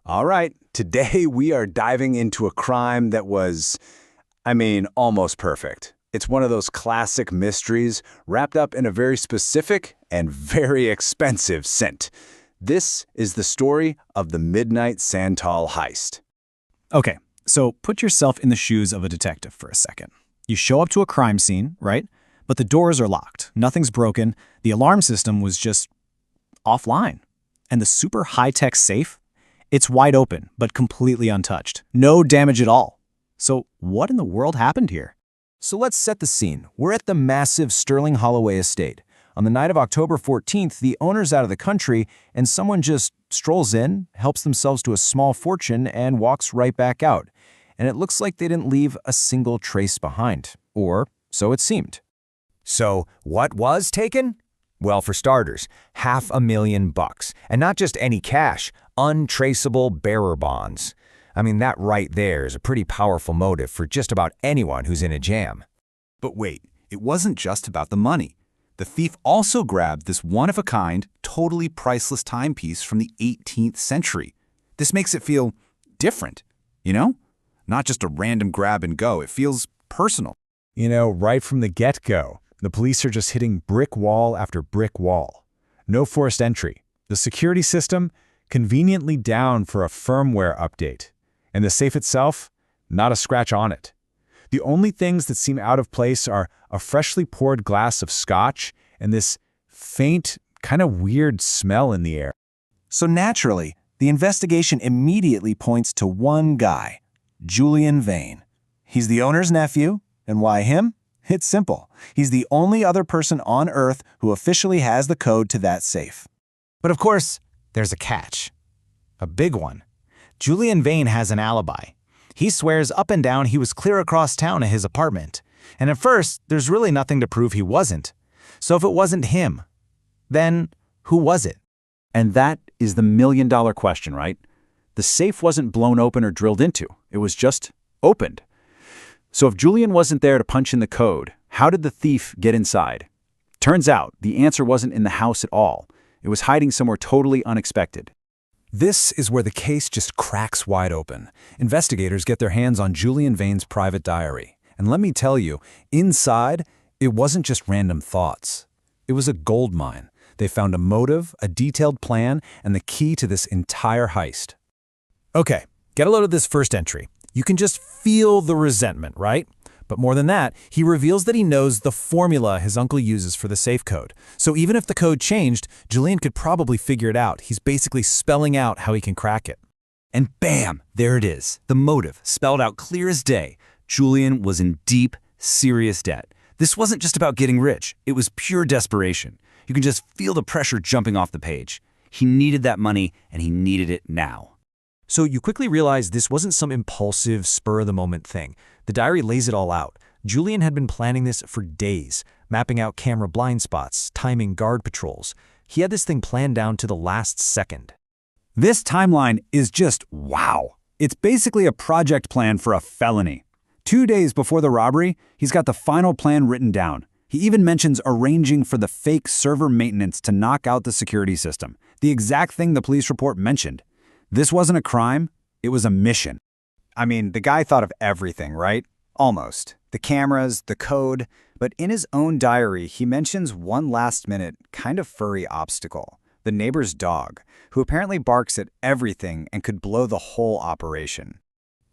All right, today we are diving into a crime that was, almost perfect. It's one of those classic mysteries wrapped up in a very specific and very expensive scent. This is the story of the Midnight Santal Heist. Okay, so put yourself in the shoes of a detective for a second. You show up to a crime scene, right? But the doors are locked, nothing's broken, the alarm system was just offline. And the super high-tech safe? It's wide open, but completely untouched. No damage at all. So what in the world happened here? So let's set the scene. We're at the massive Sterling Holloway estate. On the night of October 14th, the owner's out of the country, and someone just strolls in, helps themselves to a small fortune, and walks right back out. And it looks like they didn't leave a single trace behind. Or so it seemed. So what was taken? Well, for starters, $500,000. And not just any cash, untraceable bearer bonds. That right there is a pretty powerful motive for just about anyone who's in a jam. But wait, it wasn't just about the money. The thief also grabbed this one-of-a-kind, totally priceless timepiece from the 18th century. This makes it feel different, you know? Not just a random grab and go. It feels personal. Right from the get-go, the police are just hitting brick wall after brick wall. No forced entry. The security system conveniently down for a firmware update. And the safe itself, not a scratch on it. The only things that seem out of place are a freshly poured glass of scotch and this faint, kind of weird smell in the air. So naturally, the investigation immediately points to one guy, Julian Vane. He's the owner's nephew, and why him? It's simple. He's the only other person on Earth who officially has the code to that safe. But of course, there's a catch. A big one. Julian Vane has an alibi. He swears up and down he was clear across town at his apartment. And at first, there's really nothing to prove he wasn't. So if it wasn't him, then who was it? And that is the million-dollar question, right? The safe wasn't blown open or drilled into. It was just opened. So if Julian wasn't there to punch in the code, how did the thief get inside? Turns out the answer wasn't in the house at all. It was hiding somewhere totally unexpected. This is where the case just cracks wide open. Investigators get their hands on Julian Vane's private diary. And let me tell you, inside, it wasn't just random thoughts. It was a gold mine. They found a motive, a detailed plan, and the key to this entire heist. Okay, get a load of this first entry. You can just feel the resentment, right? But more than that, he reveals that he knows the formula his uncle uses for the safe code. So even if the code changed, Julian could probably figure it out. He's basically spelling out how he can crack it. And bam, there it is. The motive, spelled out clear as day. Julian was in deep, serious debt. This wasn't just about getting rich. It was pure desperation. You can just feel the pressure jumping off the page. He needed that money, and he needed it now. So you quickly realize this wasn't some impulsive, spur-of-the-moment thing. The diary lays it all out. Julian had been planning this for days, mapping out camera blind spots, timing guard patrols. He had this thing planned down to the last second. This timeline is just wow. It's basically a project plan for a felony. 2 days before the robbery, he's got the final plan written down. He even mentions arranging for the fake server maintenance to knock out the security system, the exact thing the police report mentioned. This wasn't a crime, it was a mission. The guy thought of everything, right? Almost. The cameras, the code. But in his own diary, he mentions one last-minute, kind of furry obstacle. The neighbor's dog, who apparently barks at everything and could blow the whole operation.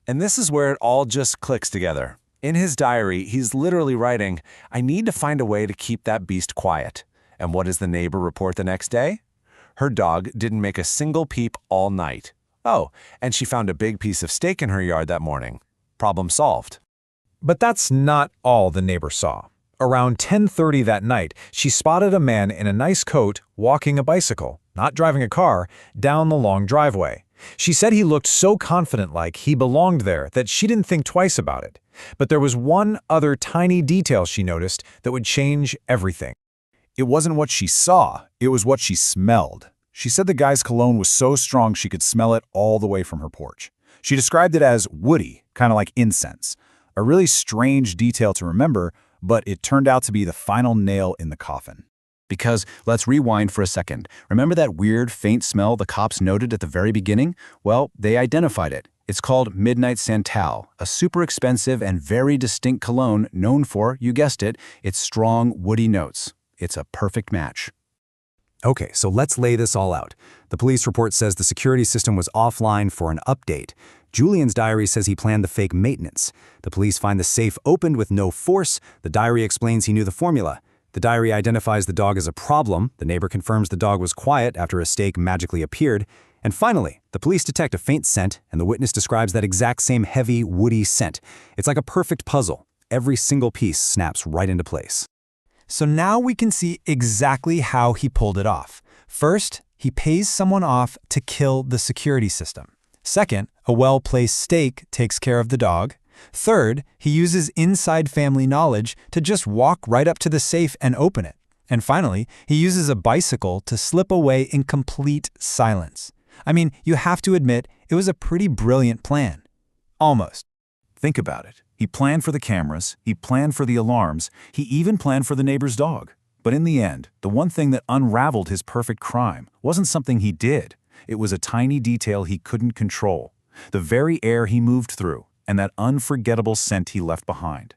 And this is where it all just clicks together. In his diary, he's literally writing, "I need to find a way to keep that beast quiet." And what does the neighbor report the next day? Her dog didn't make a single peep all night. Oh, and she found a big piece of steak in her yard that morning. Problem solved. But that's not all the neighbor saw. Around 10:30 that night, she spotted a man in a nice coat walking a bicycle, not driving a car, down the long driveway. She said he looked so confident like he belonged there that she didn't think twice about it. But there was one other tiny detail she noticed that would change everything. It wasn't what she saw, it was what she smelled. She said the guy's cologne was so strong she could smell it all the way from her porch. She described it as woody, kind of like incense. A really strange detail to remember, but it turned out to be the final nail in the coffin. Because, let's rewind for a second. Remember that weird, faint smell the cops noted at the very beginning? Well, they identified it. It's called Midnight Santal, a super expensive and very distinct cologne known for, you guessed it, its strong, woody notes. It's a perfect match. Okay, so let's lay this all out. The police report says the security system was offline for an update. Julian's diary says he planned the fake maintenance. The police find the safe opened with no force. The diary explains he knew the formula. The diary identifies the dog as a problem. The neighbor confirms the dog was quiet after a steak magically appeared. And finally, the police detect a faint scent, and the witness describes that exact same heavy, woody scent. It's like a perfect puzzle. Every single piece snaps right into place. So now we can see exactly how he pulled it off. First, he pays someone off to kill the security system. Second, a well-placed steak takes care of the dog. Third, he uses inside family knowledge to just walk right up to the safe and open it. And finally, he uses a bicycle to slip away in complete silence. I mean, you have to admit, it was a pretty brilliant plan. Almost. Think about it. He planned for the cameras, he planned for the alarms, he even planned for the neighbor's dog. But in the end, the one thing that unraveled his perfect crime wasn't something he did. It was a tiny detail he couldn't control. The very air he moved through, and that unforgettable scent he left behind.